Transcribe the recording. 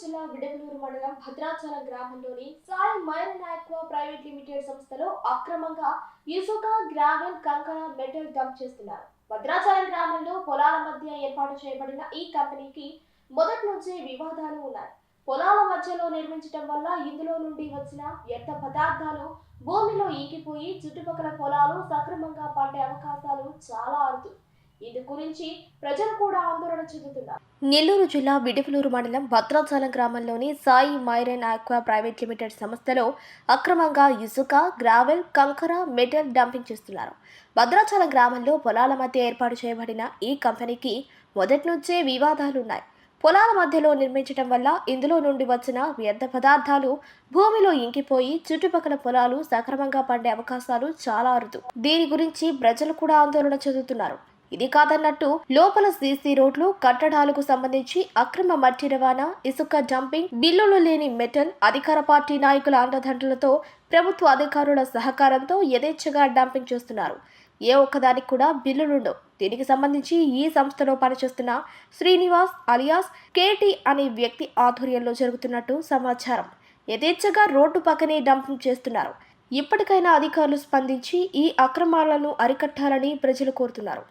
జిల్లా విడవలూరు మండలం భద్రాచలం గ్రామంలోని Sai Myron aqua private limited సంస్థలో అక్రమంగా ఇసుక, గ్రావెల్, కంకర, మెటల్ డంప్ చేస్తున్నారు. భద్రాచలం గ్రామంలో పొలాల మధ్య ఏర్పాటు చేయబడిన ఈ కంపెనీకి మొదటి నుంచే వివాదాలు ఉన్నాయి. పొలాల మధ్యలో నిర్మించడం వల్ల ఇందులో నుండి వచ్చిన వ్యర్థ పదార్థాలు భూమిలో ఇంకిపోయి చుట్టుపక్కల పొలాలు సక్రమంగా పండే అవకాశాలు చాలా అరుదు. ఇందు గురించి ప్రజలు కూడా ఆందోళన చెందుతున్నారు. నెల్లూరు జిల్లా విడవలూరు మండలం భద్రాచలం గ్రామంలోని Sai Myron aqua private limited సంస్థలో అక్రమంగా ఇసుక, గ్రావెల్, కంకర, మెటల్ డంపింగ్ చేస్తున్నారు. భద్రాచలం గ్రామంలో పొలాల మధ్య ఏర్పాటు చేయబడిన ఈ కంపెనీకి మొదటి నుంచే వివాదాలున్నాయి. పొలాల మధ్యలో నిర్మించడం వల్ల ఇందులో నుండి వచ్చిన వ్యర్థ పదార్థాలు భూమిలో ఇంకిపోయి చుట్టుపక్కల పొలాలు సక్రమంగా పండే అవకాశాలు చాలా అరుదు. దీని గురించి ప్రజలు కూడా ఆందోళన చెందుతున్నారు. ఇది కాదన్నట్టు లోపల సీసీ రోడ్లు, కట్టడాలకు సంబంధించి అక్రమ మట్టి రవాణా, ఇసుక డంపింగ్, బిల్లులు లేని మెటల్, అధికార పార్టీ నాయకుల అండదండలతో ప్రభుత్వ అధికారుల సహకారంతో యథేచ్ఛగా డంపింగ్ చేస్తున్నారు. ఏ ఒక్కదానికి కూడా బిల్లులుండవు. దీనికి సంబంధించి ఈ సంస్థలో పనిచేస్తున్న శ్రీనివాస్ అలియాస్ కేటీ అనే వ్యక్తి ఆధ్వర్యంలో జరుగుతున్నట్టు సమాచారం. యథేచ్ఛగా రోడ్డు పక్కనే డంపింగ్ చేస్తున్నారు. ఇప్పటికైనా అధికారులు స్పందించి ఈ అక్రమాలను అరికట్టాలని ప్రజలు కోరుతున్నారు.